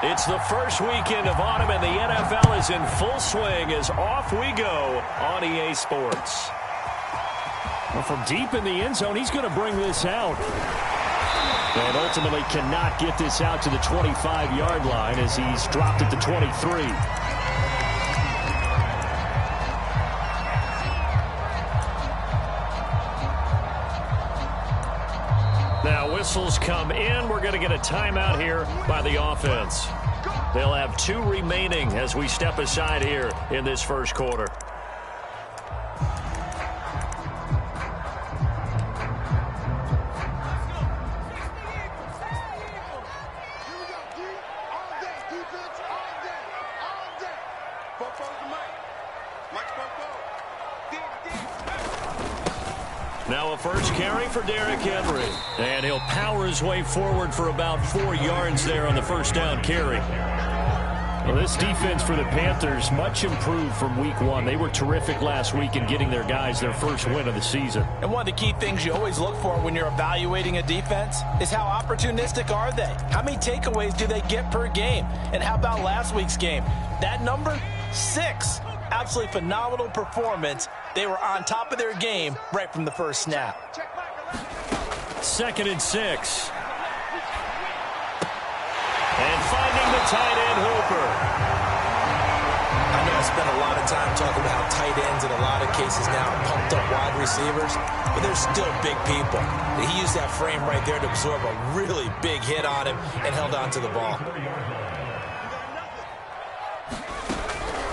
It's the first weekend of autumn, and the NFL is in full swing as off we go on EA Sports. Well, from deep in the end zone, he's going to bring this out. And ultimately cannot get this out to the 25-yard line as he's dropped at the 23. Now whistles come in. We're going to get a timeout here by the offense. They'll have 2 remaining as we step aside here in this first quarter. Now a first carry for Derrick Henry. And he'll power his way forward for about 4 yards there on the first down carry. Well, this defense for the Panthers much improved from week 1. They were terrific last week in getting their guys their first win of the season. And one of the key things you always look for when you're evaluating a defense is how opportunistic are they? How many takeaways do they get per game? And how about last week's game? That number, 6. Absolutely phenomenal performance. They were on top of their game right from the first snap. 2nd and 6. And finding the tight end, Hooper. I know I spent a lot of time talking about how tight ends in a lot of cases now are pumped up wide receivers, but they're still big people. He used that frame right there to absorb a really big hit on him and held on to the ball.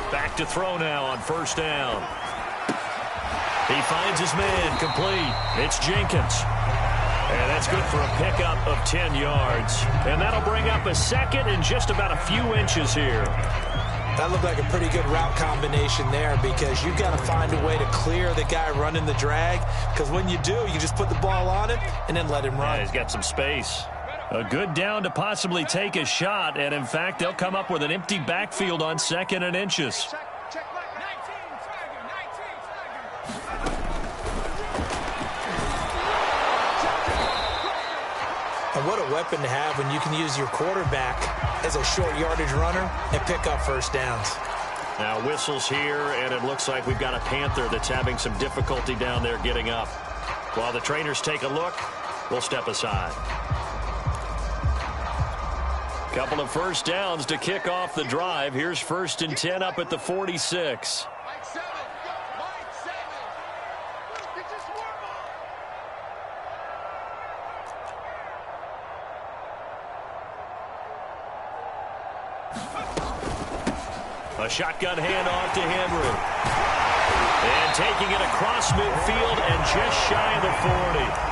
Back to throw now on first down. He finds his man complete. It's Jenkins. And that's good for a pickup of 10 yards. And that'll bring up a second and just about a few inches here. That looked like a pretty good route combination there because you've got to find a way to clear the guy running the drag. Because when you do, you just put the ball on him and then let him run. Yeah, he's got some space. A good down to possibly take a shot. And, in fact, they'll come up with an empty backfield on 2nd and inches. And what a weapon to have when you can use your quarterback as a short yardage runner and pick up first downs. Now whistles here, and it looks like we've got a Panther that's having some difficulty down there getting up. While the trainers take a look, we'll step aside. Couple of first downs to kick off the drive. Here's 1st and 10 up at the 46. A shotgun handoff to Henry. And taking it across midfield and just shy of the 40.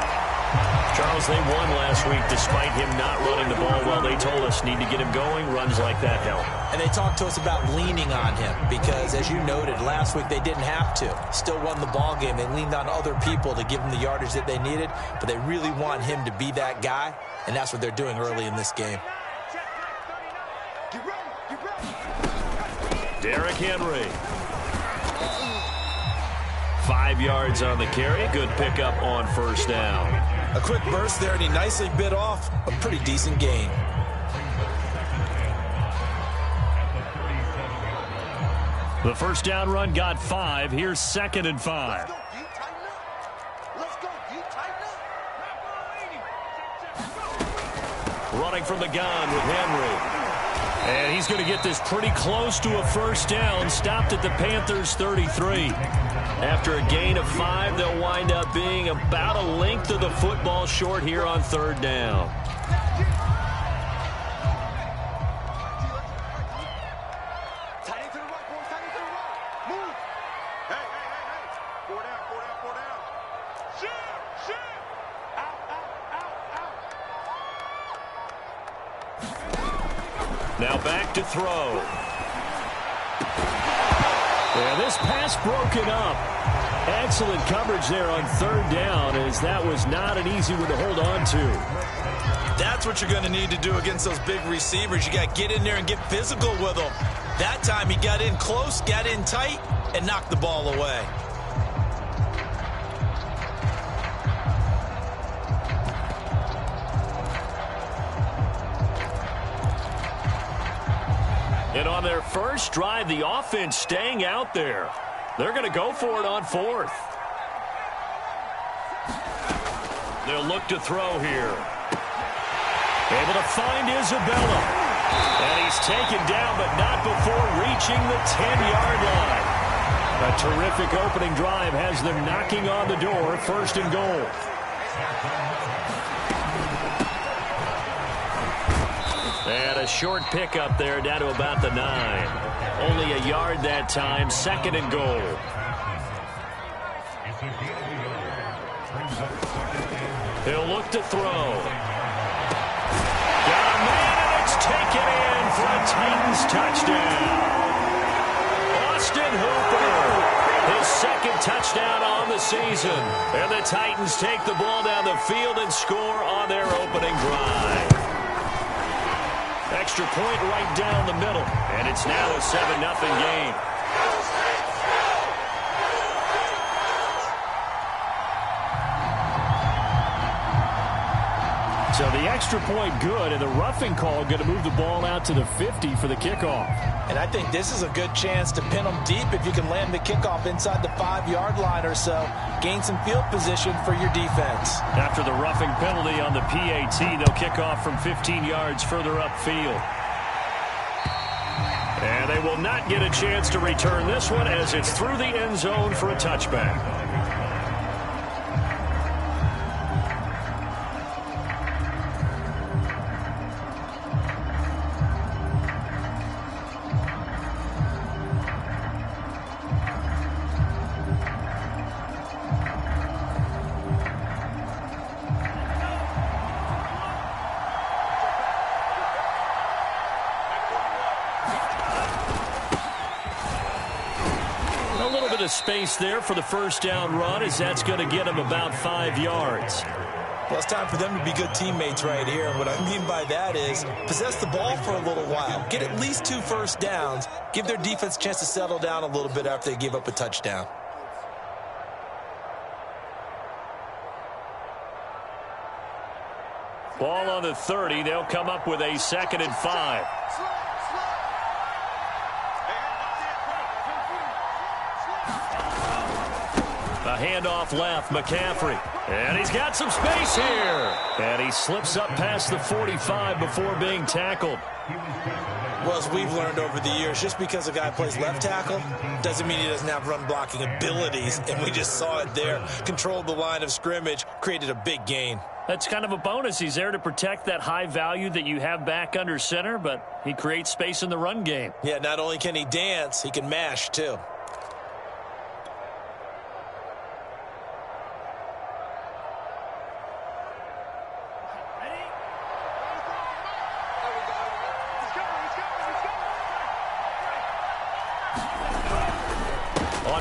Charles, they won last week despite him not running the ball well. They told us need to get him going. Runs like that help. And they talked to us about leaning on him because, as you noted, last week they didn't have to. Still won the ball game. They leaned on other people to give them the yardage that they needed, but they really want him to be that guy, and that's what they're doing early in this game. Derrick Henry. 5 yards on the carry. Good pickup on first down. A quick burst there, and he nicely bit off a pretty decent gain. The first down run got 5. Here's 2nd and 5. Running from the gun with Henry. And he's going to get this pretty close to a first down. Stopped at the Panthers' 33. After a gain of 5, they'll wind up being about a length of the football short here on 3rd down. Now back to throw. Yeah, this pass broken up. Excellent coverage there on 3rd down, as that was not an easy one to hold on to. That's what you're going to need to do against those big receivers. You got to get in there and get physical with them. That time he got in close, got in tight, and knocked the ball away. And on their first drive, the offense staying out there. They're going to go for it on fourth. They'll look to throw here. Able to find Isabella. And he's taken down, but not before reaching the 10-yard line. A terrific opening drive has them knocking on the door, first and goal. And a short pickup there down to about the 9. Only a yard that time, second and goal. He'll look to throw. Got a man, and it's taken in for a Titans touchdown. Austin Hooper, his second touchdown on the season. And the Titans take the ball down the field and score on their opening drive. Extra point right down the middle, and it's now a 7-0 game. So the extra point good, and the roughing call going to move the ball out to the 50 for the kickoff. And I think this is a good chance to pin them deep if you can land the kickoff inside the 5-yard line or so. Gain some field position for your defense. After the roughing penalty on the PAT, they'll kick off from 15 yards further upfield. And they will not get a chance to return this one as it's through the end zone for a touchback. Space there for the first down run, as that's going to get them about 5 yards. Well, it's time for them to be good teammates right here. And what I mean by that is possess the ball for a little while. Get at least 2 first downs. Give their defense a chance to settle down a little bit after they give up a touchdown. Ball on the 30. They'll come up with a 2nd and 5. A handoff left, McCaffrey. And he's got some space here. And he slips up past the 45 before being tackled. Well, as we've learned over the years, just because a guy plays left tackle doesn't mean he doesn't have run-blocking abilities. And we just saw it there. Controlled the line of scrimmage, created a big gain. That's kind of a bonus. He's there to protect that high value that you have back under center, but he creates space in the run game. Yeah, not only can he dance, he can mash, too.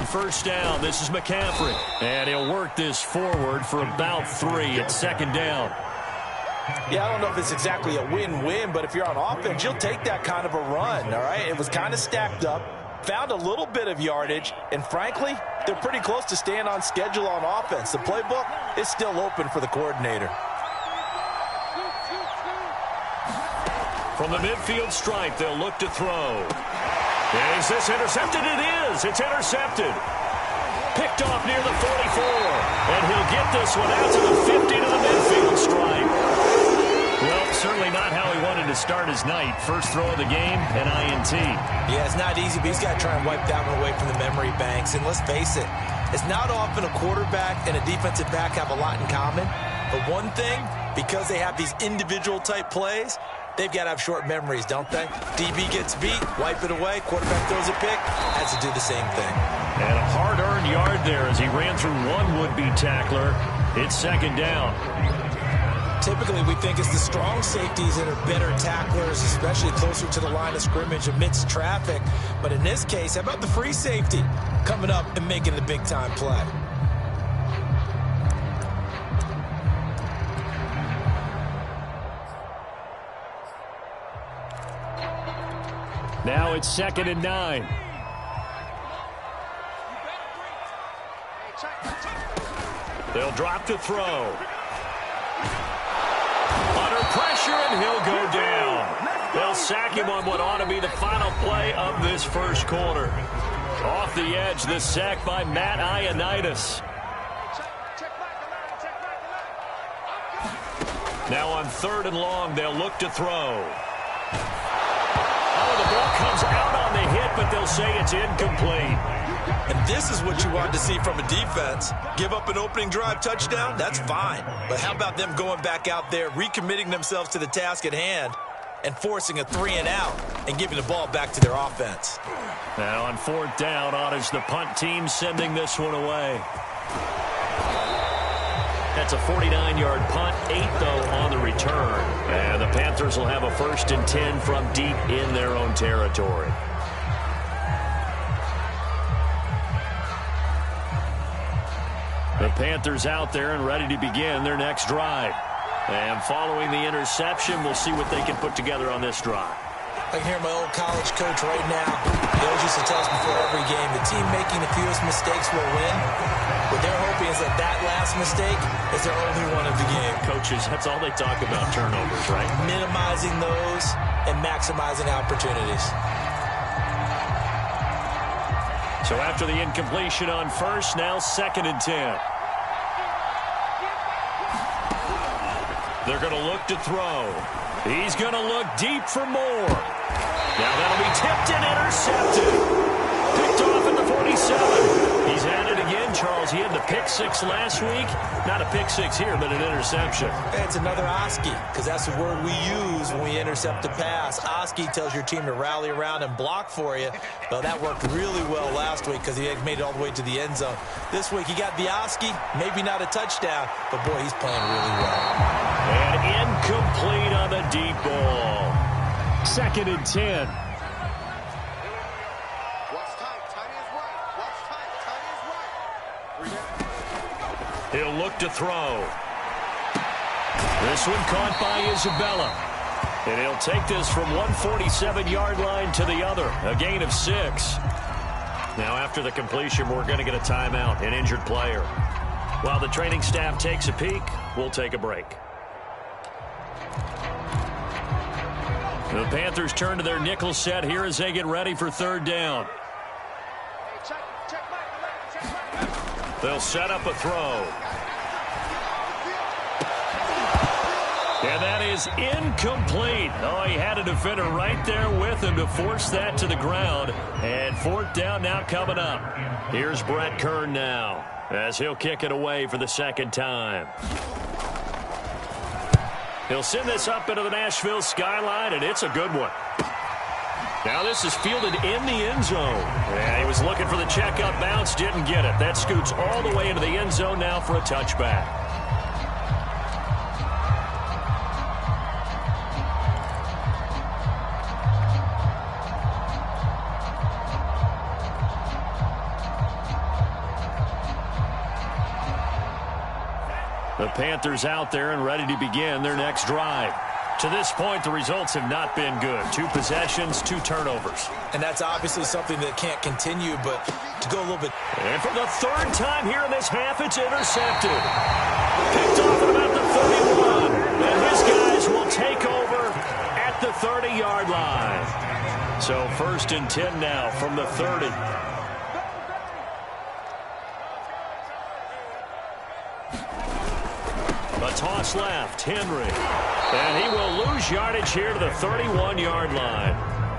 First down, this is McCaffrey. And he'll work this forward for about 3 at 2nd down. Yeah, I don't know if it's exactly a win-win, but if you're on offense, you'll take that kind of a run, all right? It was kind of stacked up, found a little bit of yardage, and frankly, they're pretty close to staying on schedule on offense. The playbook is still open for the coordinator. From the midfield stripe, they'll look to throw. Is this intercepted? It is. It's intercepted. Picked off near the 44. And he'll get this one out to the 50 to the midfield stripe. Well, certainly not how he wanted to start his night. First throw of the game, an INT. Yeah, it's not easy, but he's got to try and wipe that one away from the memory banks. And let's face it, it's not often a quarterback and a defensive back have a lot in common. But one thing, because they have these individual type plays, they've got to have short memories, don't they? DB gets beat, wipe it away, quarterback throws a pick, has to do the same thing. And a hard-earned yard there as he ran through one would-be tackler. It's 2nd down. Typically, we think it's the strong safeties that are better tacklers, especially closer to the line of scrimmage amidst traffic. But in this case, how about the free safety coming up and making the big-time play? Now it's 2nd and 9. They'll drop to throw. Under pressure, and he'll go down. They'll sack him on what ought to be the final play of this first quarter. Off the edge, the sack by Matt Ioannidis. Now on 3rd and long, they'll look to throw. Oh, the ball comes out on the hit, but they'll say it's incomplete. And this is what you want to see from a defense. Give up an opening drive touchdown, that's fine. But how about them going back out there, recommitting themselves to the task at hand, and forcing a 3-and-out and giving the ball back to their offense. Now on 4th down, on is the punt team sending this one away. That's a 49-yard punt, 8 though on the return. And the Panthers will have a 1st and 10 from deep in their own territory. The Panthers out there and ready to begin their next drive. And following the interception, we'll see what they can put together on this drive. I can hear my old college coach right now. He always used to tell us before every game, the team making the fewest mistakes will win. What they're hoping is that last mistake is their only one of the game. Coaches, that's all they talk about, turnovers, right? Minimizing those and maximizing opportunities. So after the incompletion on 1st, now 2nd and 10. They're going to look to throw. He's going to look deep for more. Now that'll be tipped and intercepted. Picked off at the 47. He's at it again, Charles. He had the pick 6 last week. Not a pick 6 here, but an interception. It's another Oski, because that's the word we use when we intercept a pass. Oski tells your team to rally around and block for you. Well, that worked really well last week because he had made it all the way to the end zone. This week he got the Oski, maybe not a touchdown, but boy, he's playing really well. And incomplete on the deep ball. 2nd and 10. He'll look to throw. This one caught by Isabella. And he'll take this from 147-yard line to the other. A gain of 6. Now after the completion, we're going to get a timeout, an injured player. While the training staff takes a peek, we'll take a break. The Panthers turn to their nickel set here as they get ready for 3rd down. They'll set up a throw. And that is incomplete. Oh, he had a defender right there with him to force that to the ground. And 4th down now coming up. Here's Brett Kern now as he'll kick it away for the 2nd time. He'll send this up into the Nashville skyline, and it's a good one. Now this is fielded in the end zone. Yeah, he was looking for the checkup bounce, didn't get it. That scoots all the way into the end zone now for a touchback. The Panthers out there and ready to begin their next drive. To this point, the results have not been good. 2 possessions, 2 turnovers. And that's obviously something that can't continue, but to go a little bit. And for the 3rd time here in this half, it's intercepted. Picked off at about the 31. And his guys will take over at the 30-yard line. So 1st and 10 now from the 30. A toss left, Henry. And he will lose yardage here to the 31-yard line.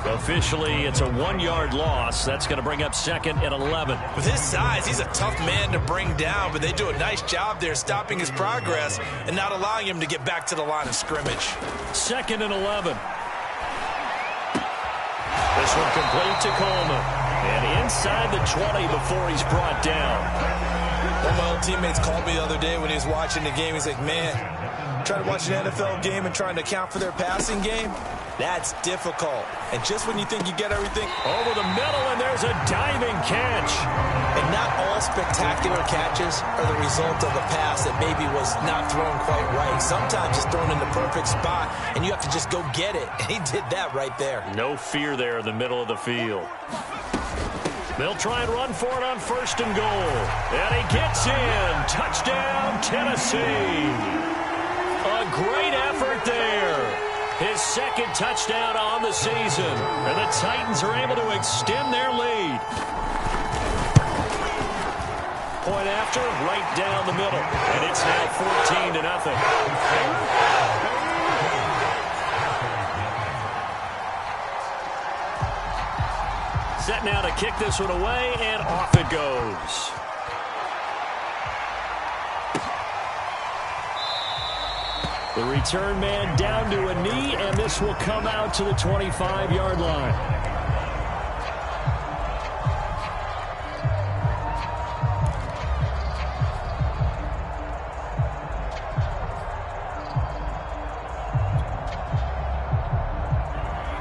Officially, it's a 1-yard loss. That's going to bring up 2nd and 11. With his size, he's a tough man to bring down, but they do a nice job there stopping his progress and not allowing him to get back to the line of scrimmage. 2nd and 11. This one complete to Coleman. And inside the 20 before he's brought down. One of my old teammates called me the other day when he was watching the game. He's like, man, trying to watch an NFL game and trying to account for their passing game, that's difficult. And just when you think you get everything, over the middle, and there's a diving catch. And not all spectacular catches are the result of a pass that maybe was not thrown quite right. Sometimes it's thrown in the perfect spot, and you have to just go get it. And he did that right there. No fear there in the middle of the field. They'll try and run for it on 1st and goal. And he gets in. Touchdown, Tennessee. A great effort there. His second touchdown on the season. And the Titans are able to extend their lead. Point after, right down the middle. And it's now 14-0. Set now to kick this one away, and off it goes. The return man down to a knee, and this will come out to the 25-yard line.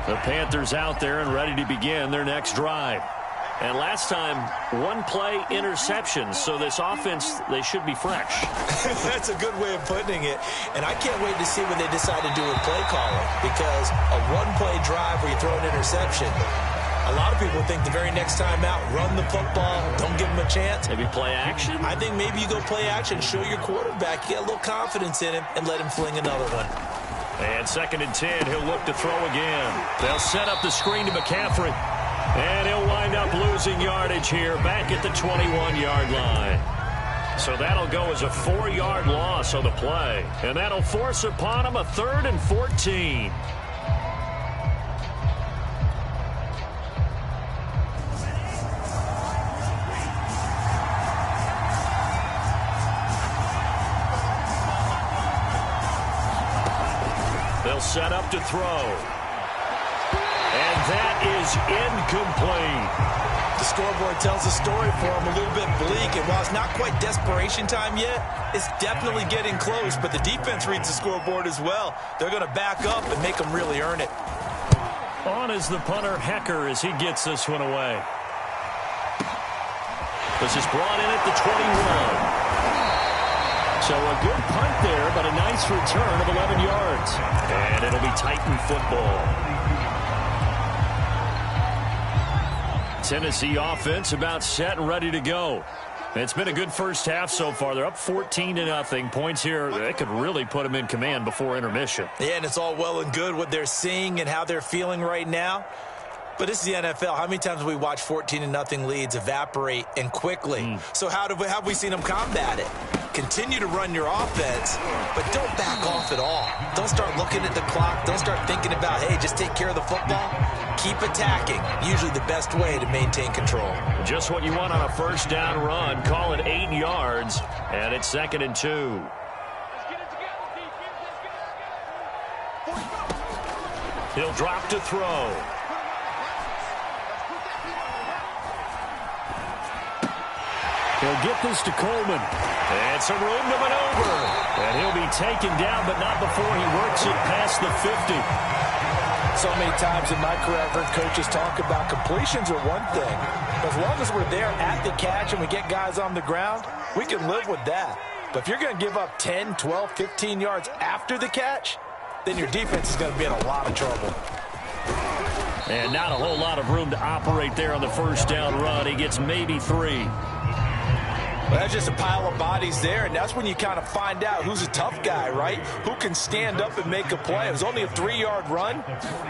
The Panthers out there and ready to begin their next drive. And last time, one play interception. So this offense, they should be fresh. That's a good way of putting it. And I can't wait to see what they decide to do with play calling. Because a one-play drive where you throw an interception, a lot of people think the very next time out, run the football, don't give them a chance. Maybe play action? I think maybe you go play action, show your quarterback, get a little confidence in him, and let him fling another one. And 2nd and 10, he'll look to throw again. They'll set up the screen to McCaffrey. And he'll wind up losing yardage here back at the 21-yard line. So that'll go as a 4-yard loss on the play. And that'll force upon him a 3rd and 14. They'll set up to throw. And that is incomplete. The scoreboard tells a story for him, a little bit bleak. And while it's not quite desperation time yet, it's definitely getting close. But the defense reads the scoreboard as well. They're going to back up and make them really earn it. On is the punter, Hecker, as he gets this one away. This is brought in at the 21. So a good punt there, but a nice return of 11 yards. And it'll be Titan football. Tennessee offense about set and ready to go. It's been a good first half so far. They're up 14-0. Points here, they could really put them in command before intermission. Yeah, and it's all well and good what they're seeing and how they're feeling right now. But this is the NFL. How many times have we watched 14-0 leads evaporate and quickly? So how have we seen them combat it? Continue to run your offense, but don't back off at all. Don't start looking at the clock. Don't start thinking about, hey, just take care of the football. Keep attacking. Usually the best way to maintain control. Just what you want on a first down run. Call it 8 yards, and it's 2nd and 2. He'll drop to throw. He'll get this to Coleman. And some room to maneuver. And he'll be taken down, but not before he works it past the 50. So many times in my career, I've heard coaches talk about completions are one thing. But as long as we're there at the catch and we get guys on the ground, we can live with that. But if you're going to give up 10, 12, 15 yards after the catch, then your defense is going to be in a lot of trouble. And not a whole lot of room to operate there on the first down run. He gets maybe 3. Well, that's just a pile of bodies there, and that's when you kind of find out who's a tough guy, right? Who can stand up and make a play. It was only a 3-yard run,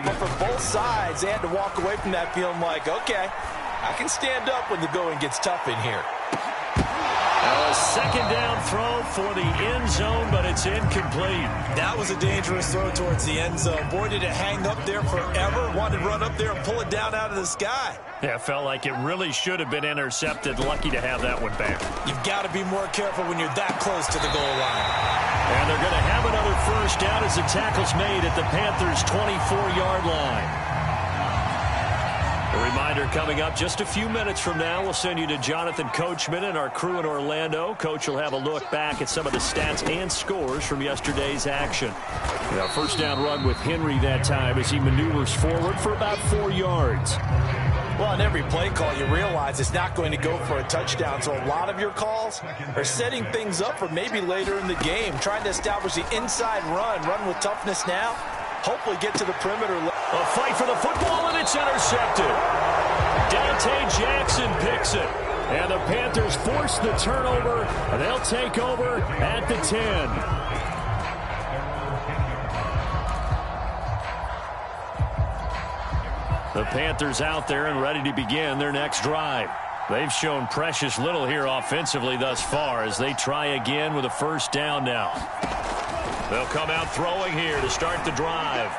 but for both sides, they had to walk away from that feeling like, okay, I can stand up when the going gets tough in here. A second down throw for the end zone, but it's incomplete. That was a dangerous throw towards the end zone. Boy, did it hang up there forever. Wanted to run up there and pull it down out of the sky. Yeah, felt like it really should have been intercepted. Lucky to have that one back. You've got to be more careful when you're that close to the goal line. And they're going to have another first down as the tackle's made at the Panthers' 24-yard line. A reminder coming up just a few minutes from now, we'll send you to Jonathan Coachman and our crew in Orlando. Coach will have a look back at some of the stats and scores from yesterday's action. Now, first down run with Henry that time as he maneuvers forward for about 4 yards. Well, on every play call, you realize it's not going to go for a touchdown. So a lot of your calls are setting things up for maybe later in the game, trying to establish the inside run with toughness now. Hopefully get to the perimeter. A fight for the football, and it's intercepted. Dante Jackson picks it. And the Panthers force the turnover, and they'll take over at the 10. The Panthers out there and ready to begin their next drive. They've shown precious little here offensively thus far as they try again with a first down now. They'll come out throwing here to start the drive.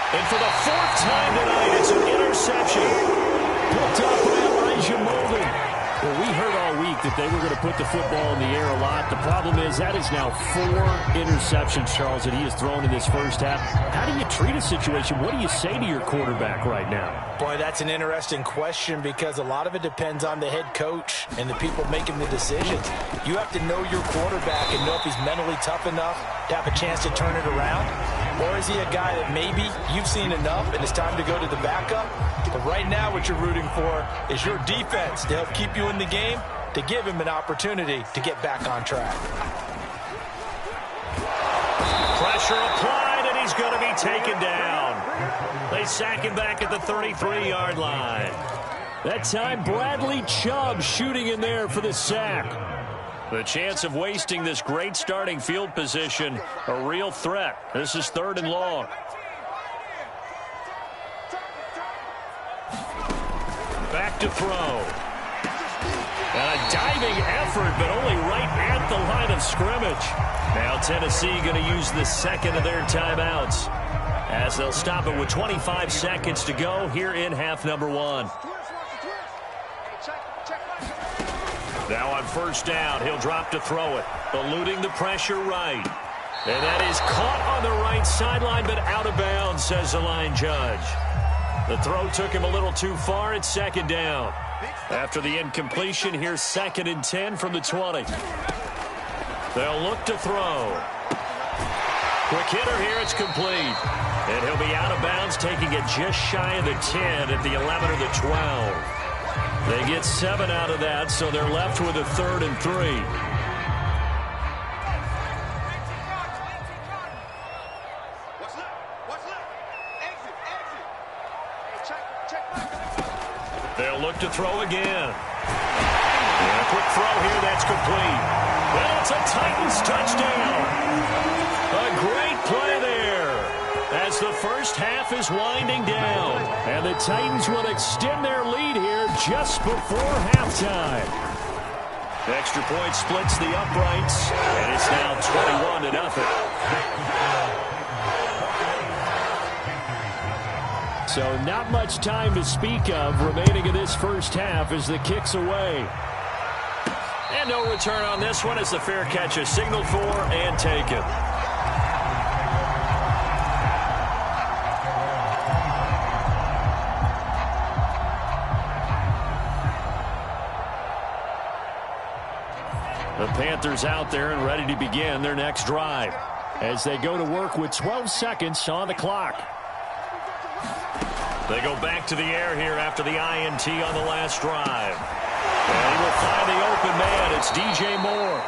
And for the fourth time tonight, it's an interception. Picked up by Elijah Molden. Well, we heard all week that they were going to put the football in the air a lot. The problem is that is now 4 interceptions, Charles, that he has thrown in this first half. How do you treat a situation? What do you say to your quarterback right now? Boy, that's an interesting question because a lot of it depends on the head coach and the people making the decisions. You have to know your quarterback and know if he's mentally tough enough to have a chance to turn it around. Or is he a guy that maybe you've seen enough and it's time to go to the backup? But right now what you're rooting for is your defense to help keep you in the game, to give him an opportunity to get back on track. Pressure applied, and he's going to be taken down. They sack him back at the 33-yard line. That time, Bradley Chubb shooting in there for the sack. The chance of wasting this great starting field position, a real threat. This is 3rd and long. Back to throw. And a diving effort, but only right at the line of scrimmage. Now Tennessee going to use the second of their timeouts as they'll stop it with 25 seconds to go here in half number 1. Now on first down, he'll drop to throw it, eluding the pressure right. And that is caught on the right sideline, but out of bounds, says the line judge. The throw took him a little too far. It's 2nd down. After the incompletion, here's 2nd and 10 from the 20. They'll look to throw. Quick hitter here, it's complete. And he'll be out of bounds, taking it just shy of the 10 at the 11 or the 12. They get 7 out of that, so they're left with a 3rd and 3. They'll look to throw again. And a quick throw here, that's complete. Well, it's a Titans touchdown. A great play there as the first half is winding down. And the Titans will extend their lead here just before halftime. Extra point splits the uprights, and it's now 21-0. So not much time to speak of remaining in this first half as the kick's away. And no return on this one as the fair catch is signaled for and taken. The Panthers out there and ready to begin their next drive as they go to work with 12 seconds on the clock. They go back to the air here after the INT on the last drive. And he will find the open man. It's DJ Moore.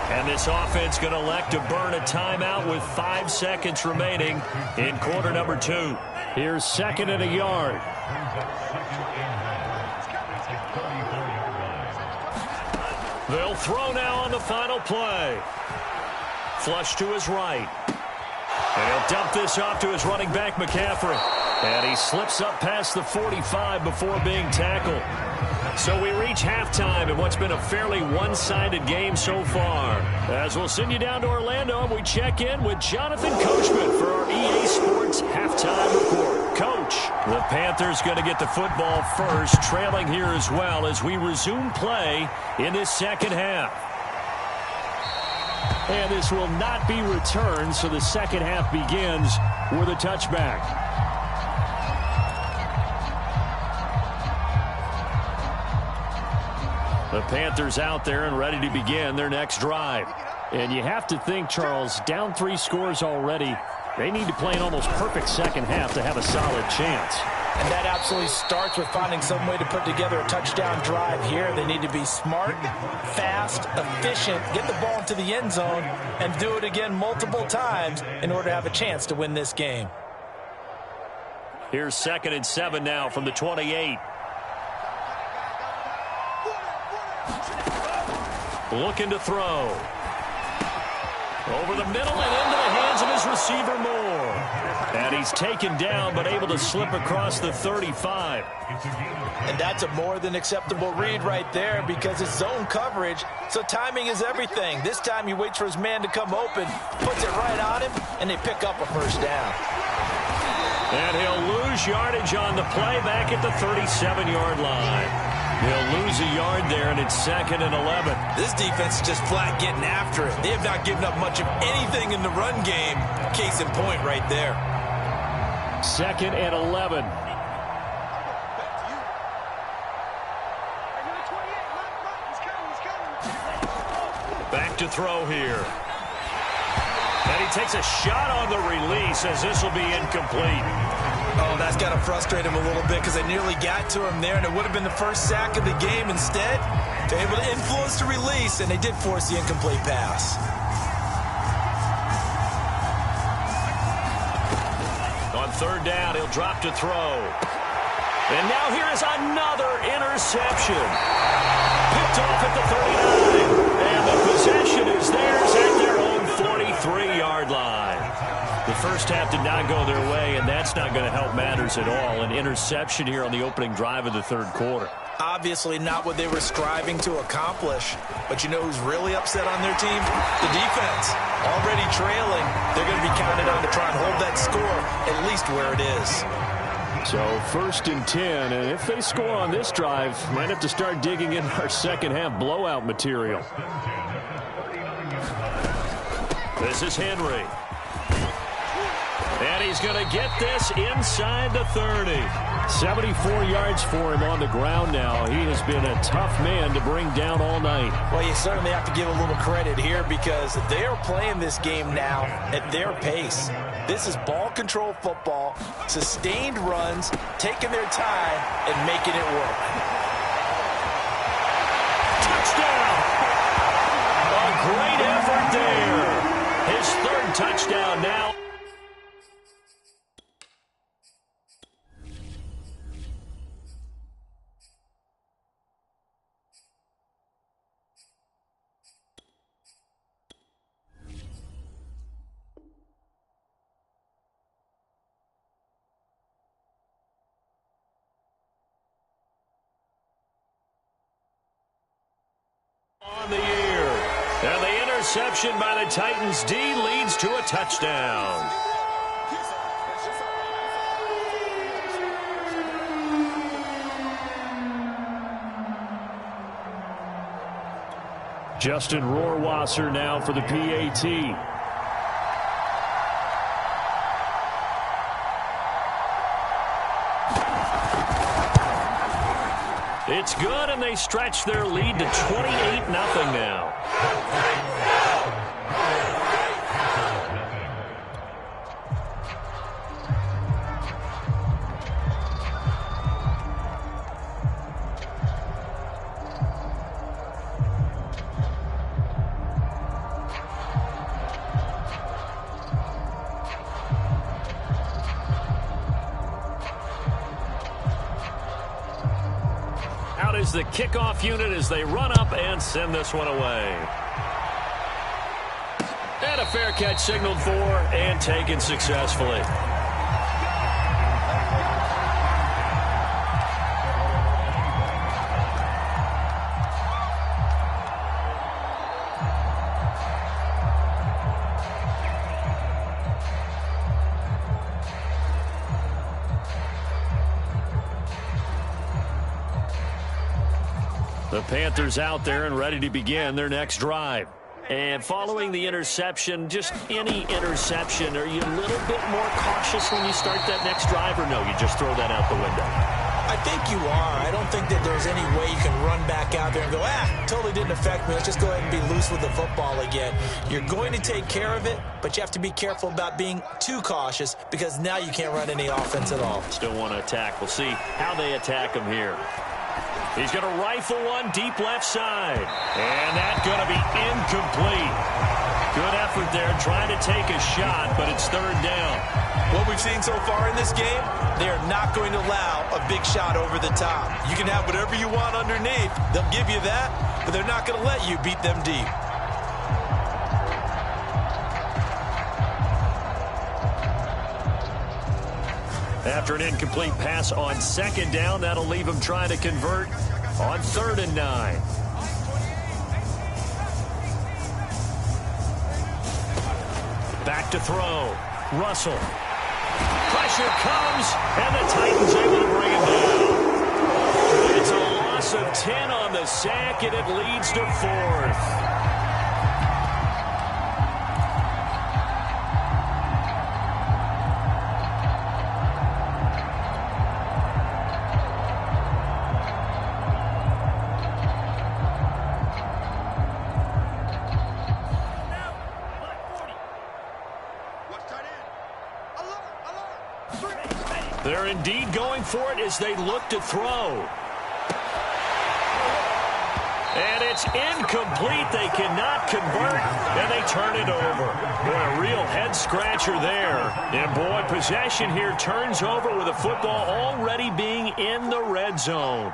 And this offense going to elect to burn a timeout with 5 seconds remaining in quarter number 2. Here's 2nd and a yard. They'll throw now on the final play. Flush to his right. And he'll dump this off to his running back, McCaffrey. And he slips up past the 45 before being tackled. So we reach halftime in what's been a fairly one-sided game so far. As we'll send you down to Orlando, and we check in with Jonathan Coachman for our EA Sports Halftime Report. Coach, the Panthers going to get the football first, trailing here as well as we resume play in this second half. And this will not be returned, so the second half begins with a touchback. The Panthers out there and ready to begin their next drive. And you have to think, Charles, down 3 scores already. They need to play an almost perfect second half to have a solid chance. And that absolutely starts with finding some way to put together a touchdown drive here. They need to be smart, fast, efficient, get the ball into the end zone, and do it again multiple times in order to have a chance to win this game. Here's 2nd and 7 now from the 28. Looking to throw. Over the middle and into the hands of his receiver, Moore. And he's taken down, but able to slip across the 35. And that's a more than acceptable read right there because it's zone coverage, so timing is everything. This time he waits for his man to come open, puts it right on him, and they pick up a first down. And he'll lose yardage on the play back at the 37-yard line. He'll lose a yard there, and it's 2nd and 11. This defense is just flat getting after it. They have not given up much of anything in the run game. Case in point right there. 2nd and 11. Back to throw here. And he takes a shot on the release as this will be incomplete. Oh, that's got to frustrate him a little bit because they nearly got to him there, and it would have been the first sack of the game. Instead, they're able to influence the release, and they did force the incomplete pass. On 3rd down, he'll drop to throw. And now here is another interception. Picked off at the 39. And the possession is theirs at their own 43-yard line. The first half did not go their way, and that's not going to help matters at all. An interception here on the opening drive of the 3rd quarter. Obviously not what they were striving to accomplish. But you know who's really upset on their team? The defense. Already trailing. They're going to be counted on to try and hold that score at least where it is. So 1st and 10, and if they score on this drive, might have to start digging in our second half blowout material. This is Henry. And he's going to get this inside the 30. 74 yards for him on the ground now. He has been a tough man to bring down all night. Well, you certainly have to give a little credit here because they are playing this game now at their pace. This is ball control football, sustained runs, taking their time and making it work. Touchdown! A great effort there. His 3rd touchdown now. On the year. And the interception by the Titans D leads to a touchdown. Justin Rohrwasser now for the PAT. It's good, and they stretch their lead to 28-0 now. Out is the kickoff unit as they run up and send this one away. And a fair catch signaled for and taken successfully. The Panthers out there and ready to begin their next drive. And following the interception, just any interception, are you a little bit more cautious when you start that next drive, or no, you just throw that out the window? I think you are. I don't think that there's any way you can run back out there and go, totally didn't affect me. Let's just go ahead and be loose with the football again. You're going to take care of it, but you have to be careful about being too cautious because now you can't run any offense at all. Still want to attack. We'll see how they attack him here. He's going to rifle one deep left side. And that's going to be incomplete. Good effort there trying to take a shot, but it's 3rd down. What we've seen so far in this game, they are not going to allow a big shot over the top. You can have whatever you want underneath. They'll give you that, but they're not going to let you beat them deep. After an incomplete pass on second down, that'll leave him trying to convert on 3rd and 9. Back to throw. Russell. Pressure comes, and the Titans able to bring him down. It's a loss of 10 on the sack, and it leads to 4th. They're indeed going for it as they look to throw. And it's incomplete. They cannot convert, and they turn it over. Boy, a real head-scratcher there. And, boy, possession here turns over with the football already being in the red zone.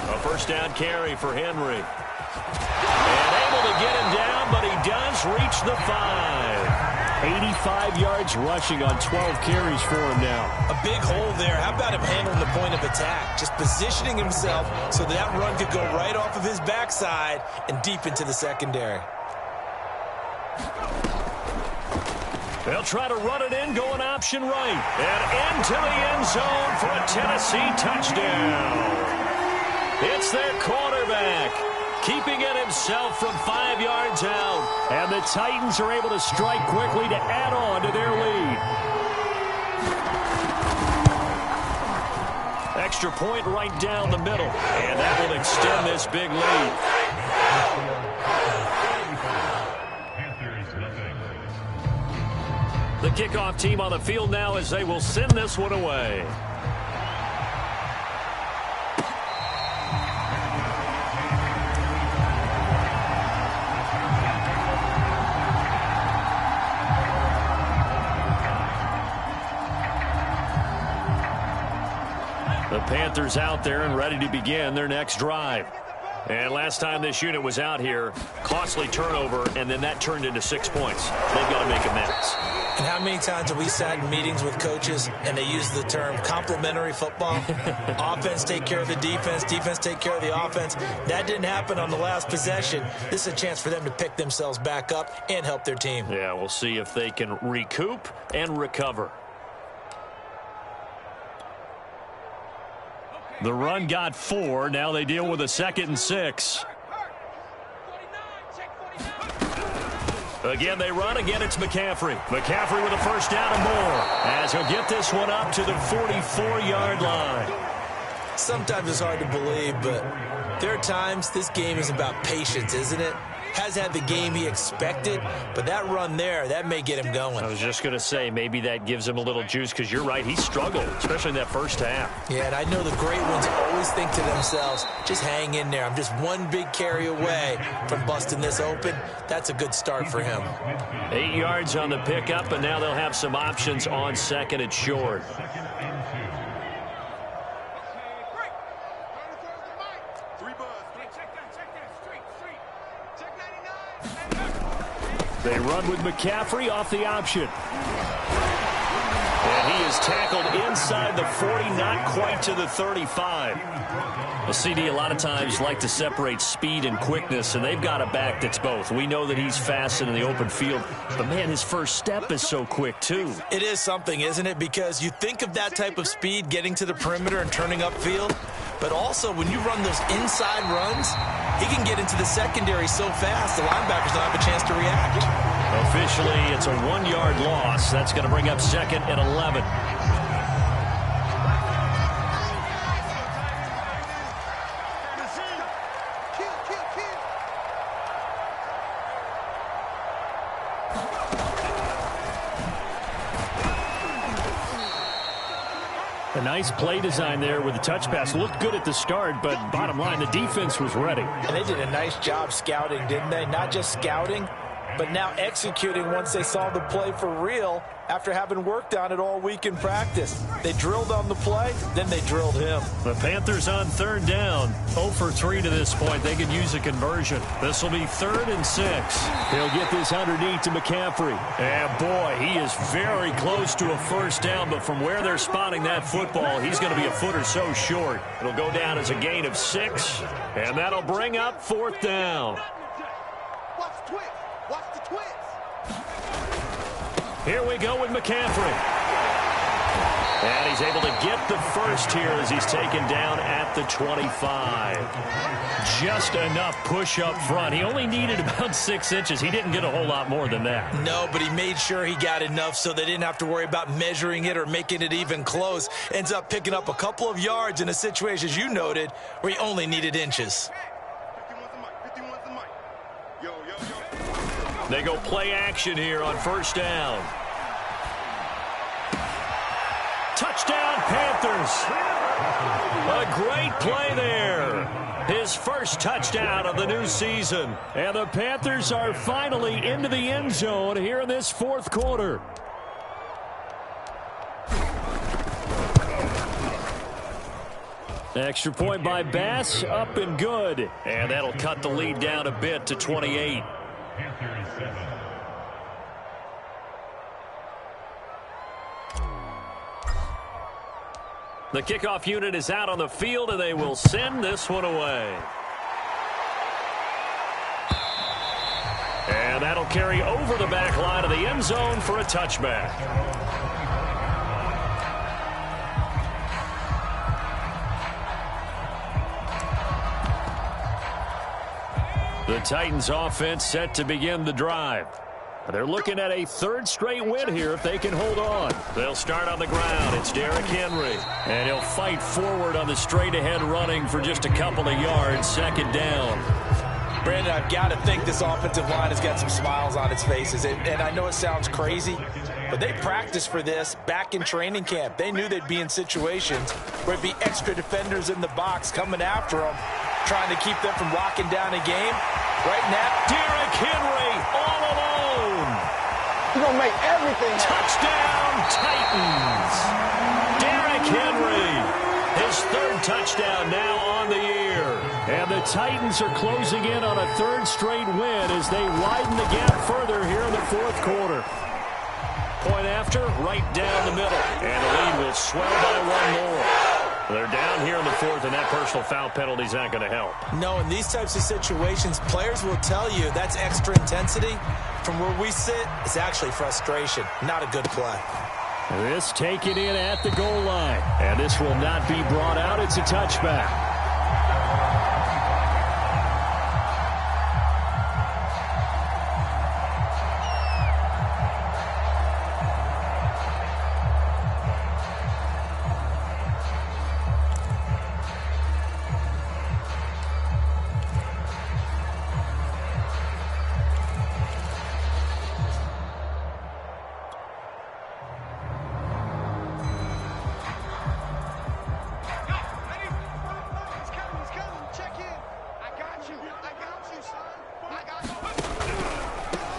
A first down carry for Henry. And able to get him down, but he does reach the 5. 85 yards rushing on 12 carries for him now. A big hole there. How about him handling the point of attack? Just positioning himself so that run could go right off of his backside and deep into the secondary. They'll try to run it in, going option right. And into the end zone for a Tennessee touchdown. It's their quarterback, keeping it himself from 5 yards out. And the Titans are able to strike quickly to add on to their lead. Extra point right down the middle. And that will extend this big lead. The kickoff team on the field now as they will send this one away. The Panthers out there and ready to begin their next drive. And last time this unit was out here, costly turnover, and then that turned into 6 points. They've got to make amends. And how many times have we sat in meetings with coaches and they use the term complementary football? Offense take care of the defense, defense take care of the offense. That didn't happen on the last possession. This is a chance for them to pick themselves back up and help their team. Yeah, we'll see if they can recoup and recover. The run got 4. Now they deal with a 2nd and 6. Again, they run. Again, it's McCaffrey. McCaffrey with a first down and more as he'll get this one up to the 44-yard line. Sometimes it's hard to believe, but there are times this game is about patience, isn't it? Has had the game he expected, but that run there, that may get him going. I was just going to say, maybe that gives him a little juice, because you're right, he struggled, especially in that first half. Yeah, and I know the great ones always think to themselves, just hang in there. I'm just one big carry away from busting this open. That's a good start for him. 8 yards on the pickup, and now they'll have some options on 2nd and short. They run with McCaffrey off the option. And he is tackled inside the 40, not quite to the 35. A CD a lot of times like to separate speed and quickness, and they've got a back that's both. We know that he's fast in the open field, but, man, his first step is so quick, too. It is something, isn't it? Because you think of that type of speed getting to the perimeter and turning upfield, but also when you run those inside runs, he can get into the secondary so fast the linebackers don't have a chance to react. Officially, it's a 1-yard loss. That's going to bring up 2nd and 11. A nice play design there with the touch pass. Looked good at the start, but bottom line, the defense was ready. And they did a nice job scouting, didn't they? Not just scouting, but now executing once they saw the play for real after having worked on it all week in practice. They drilled on the play, then they drilled him. The Panthers on third down. 0 for 3 to this point. They could use a conversion. This will be 3rd and 6. He'll get this underneath to McCaffrey. And boy, he is very close to a first down, but from where they're spotting that football, he's going to be a foot or so short. It'll go down as a gain of 6, and that'll bring up 4th down. Watch the twist. Watch the twist. Here we go with McCaffrey. And he's able to get the first here as he's taken down at the 25. Just enough push up front. He only needed about 6 inches. He didn't get a whole lot more than that. No, but he made sure he got enough so they didn't have to worry about measuring it or making it even close. Ends up picking up a couple of yards in a situation, as you noted, where he only needed inches. They go play action here on first down. Touchdown, Panthers. A great play there. His first touchdown of the new season. And the Panthers are finally into the end zone here in this 4th quarter. Extra point by Bass, up and good. And that'll cut the lead down a bit to 28. The kickoff unit is out on the field, and they will send this one away. And that'll carry over the back line of the end zone for a touchback. The Titans offense set to begin the drive. They're looking at a 3rd straight win here if they can hold on. They'll start on the ground. It's Derrick Henry. And he'll fight forward on the straight-ahead running for just a couple of yards. 2nd down. Brandon, I've got to think this offensive line has got some smiles on its faces. And I know it sounds crazy, but they practiced for this back in training camp. They knew they'd be in situations where it'd be extra defenders in the box coming after them, trying to keep them from locking down a game. Right now, Derrick Henry all alone. He's going to make everything happen. Touchdown, Titans. Derrick Henry, his 3rd touchdown now on the year. And the Titans are closing in on a 3rd straight win as they widen the gap further here in the 4th quarter. Point after, right down the middle. And the lead will swell by 1 more. They're down here in the 4th, and that personal foul penalty is not going to help. No, in these types of situations, players will tell you that's extra intensity. From where we sit, it's actually frustration. Not a good play. This taken in at the goal line. And this will not be brought out. It's a touchback.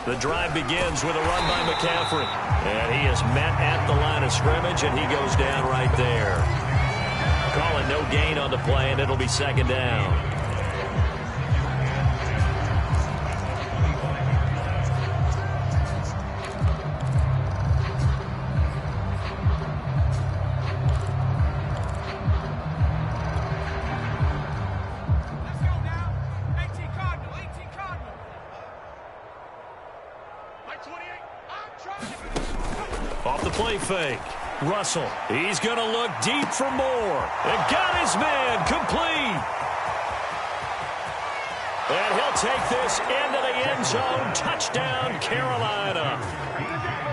The drive begins with a run by McCaffrey. And he is met at the line of scrimmage, and he goes down right there. Call it no gain on the play, and it'll be 2nd down. Off the play fake. Russell, he's going to look deep for more. And got his man complete. And he'll take this into the end zone. Touchdown, Carolina.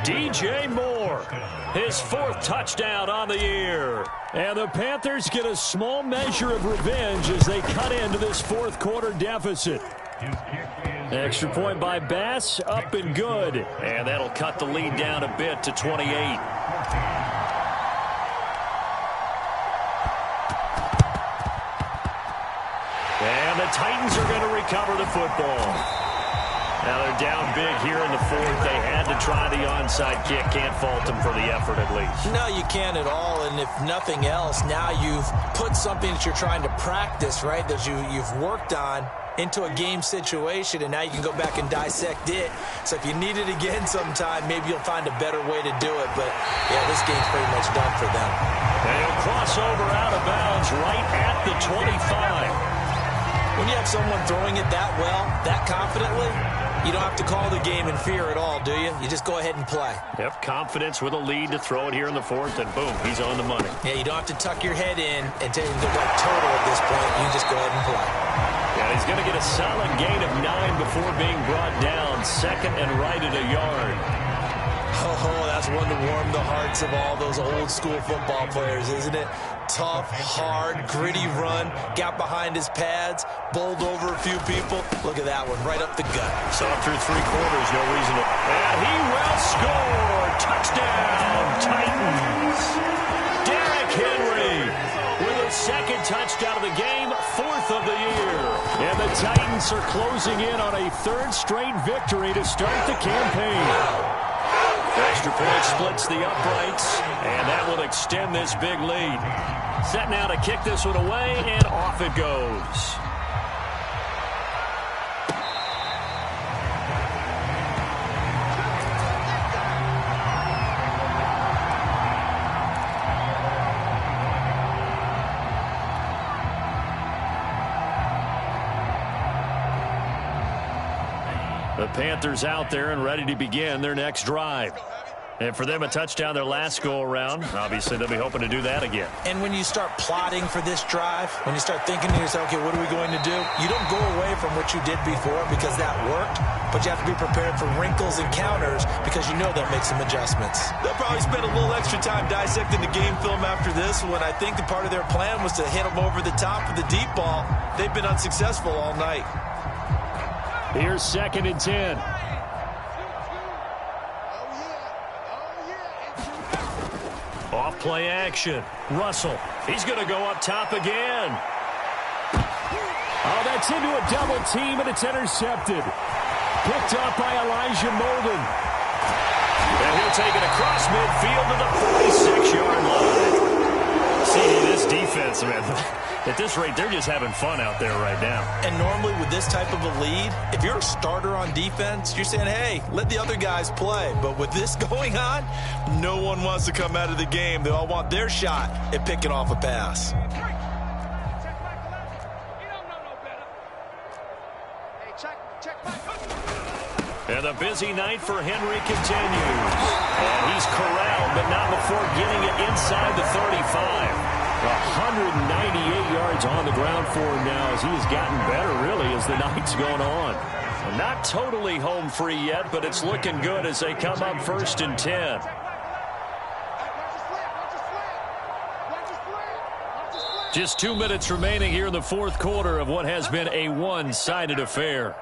DJ Moore, his 4th touchdown on the year. And the Panthers get a small measure of revenge as they cut into this 4th quarter deficit. Extra point by Bass, up and good. And that'll cut the lead down a bit to 28. And the Titans are going to recover the football. Now they're down big here in the fourth. They had to try the onside kick. Can't fault them for the effort at least. No, you can't at all. And if nothing else, now you've put something that you're trying to practice, right, that you've worked on into a game situation, and now you can go back and dissect it. So if you need it again sometime, maybe you'll find a better way to do it. But, yeah, this game's pretty much done for them. And he'll cross over out of bounds right at the 25. When you have someone throwing it that well, that confidently, you don't have to call the game in fear at all, do you? You just go ahead and play. Yep, confidence with a lead to throw it here in the fourth, and boom, he's on the money. Yeah, you don't have to tuck your head in and take the total at this point. You just go ahead and play. Yeah, he's going to get a solid gain of 9 before being brought down. Second and right at a yard. Oh, that's one to warm the hearts of all those old school football players, isn't it? Tough, hard, gritty run, got behind his pads, bowled over a few people. Look at that one, right up the gut. Saw through 3 quarters, no reason to... And he will score! Touchdown, Titans! Derrick Henry with his second touchdown of the game, 4th of the year. And the Titans are closing in on a 3rd straight victory to start the campaign. Extra point splits the uprights, and that will extend this big lead. Set now to kick this one away, and off it goes. The Panthers out there and ready to begin their next drive. And for them, a touchdown their last go-around. Obviously, they'll be hoping to do that again. And when you start plotting for this drive, when you start thinking to yourself, okay, what are we going to do? You don't go away from what you did before because that worked, but you have to be prepared for wrinkles and counters because you know they'll make some adjustments. They'll probably spend a little extra time dissecting the game film after this when I think the part of their plan was to hit them over the top with the deep ball. They've been unsuccessful all night. Here's 2nd and 10. Off play action. Russell. He's going to go up top again. Oh, that's into a double team, and it's intercepted. Picked up by Elijah Molden. And he'll take it across midfield to the 46-yard line. See, this defense, man, at this rate, they're just having fun out there right now. And normally with this type of a lead, if you're a starter on defense, you're saying, hey, let the other guys play. But with this going on, no one wants to come out of the game. They all want their shot at picking off a pass. And the busy night for Henry continues. And he's corralled, but not before getting it inside the 35. 198 yards on the ground for him now as he has gotten better, really, as the night's gone on. Not totally home free yet, but it's looking good as they come up 1st and 10. Just 2 minutes remaining here in the 4th quarter of what has been a one-sided affair.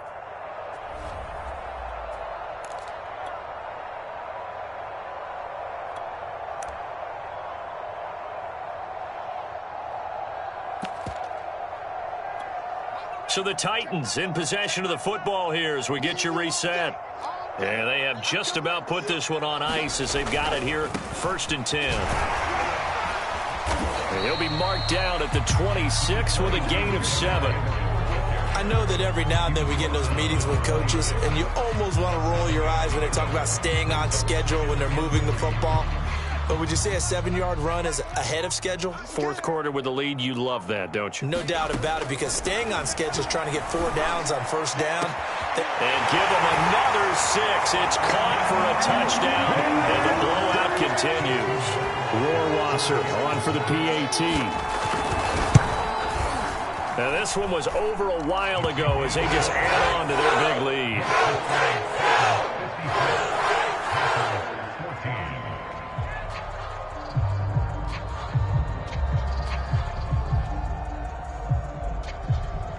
So the Titans in possession of the football here as we get you reset. Yeah, they have just about put this one on ice as they've got it here, 1st and 10. And he'll be marked down at the 26 with a gain of 7. I know that every now and then we get in those meetings with coaches, and you almost want to roll your eyes when they talk about staying on schedule when they're moving the football. But would you say a 7-yard run is ahead of schedule? 4th quarter with the lead, you love that, don't you? No doubt about it, because staying on schedule is trying to get 4 downs on 1st down. And give them another 6. It's caught for a touchdown, and the blowout continues. Rohrwasser on for the PAT. Now, this one was over a while ago as they just add on to their big lead.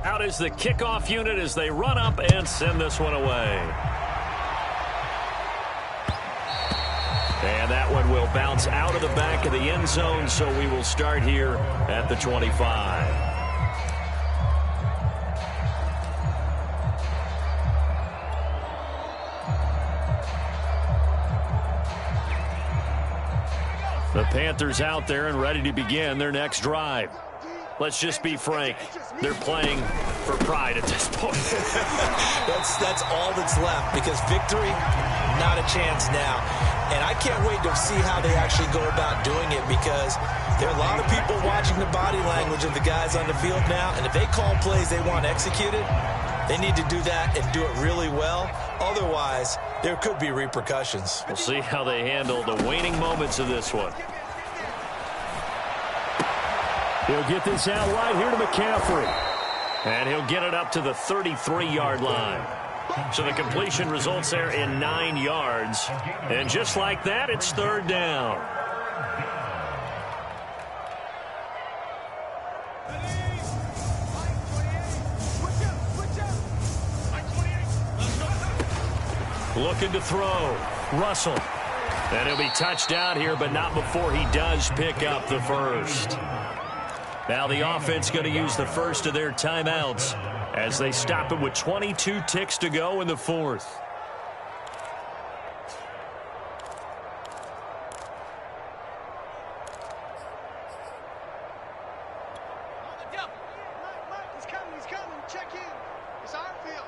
Out is the kickoff unit as they run up and send this one away. And that one will bounce out of the back of the end zone, so we will start here at the 25. The Panthers out there and ready to begin their next drive. Let's just be frank. They're playing for pride at this point. That's all that's left, because victory, not a chance now. And I can't wait to see how they actually go about doing it, because there are a lot of people watching the body language of the guys on the field now, and if they call plays they want executed, they need to do that and do it really well. Otherwise, there could be repercussions. We'll see how they handle the waning moments of this one. He'll get this out right here to McCaffrey. And he'll get it up to the 33-yard line. So the completion results there in 9 yards. And just like that, it's third down. Looking to throw. Russell. And he'll be touched down here, but not before he does pick up the first. Now the offense going to use the first of their timeouts as they stop it with 22 ticks to go in the fourth. He's coming. Check in. It's our field.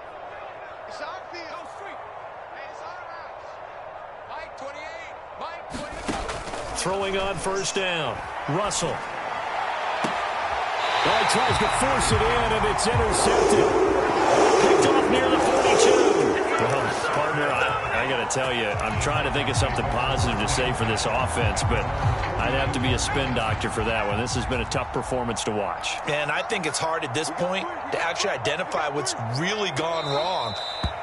It's our field. Go street. Hey, it's our house. Mike 28. Mike 28. Throwing on first down. Russell. Well, he tries to force it in, and it's intercepted. Picked off near the 42. Well, partner, I got to tell you, I'm trying to think of something positive to say for this offense, but I'd have to be a spin doctor for that one. This has been a tough performance to watch. And I think it's hard at this point to actually identify what's really gone wrong.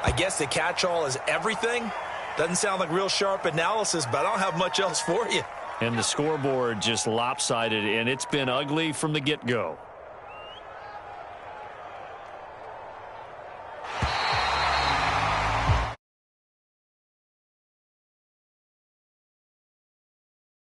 I guess the catch-all is everything. Doesn't sound like real sharp analysis, but I don't have much else for you. And the scoreboard just lopsided, and it's been ugly from the get-go.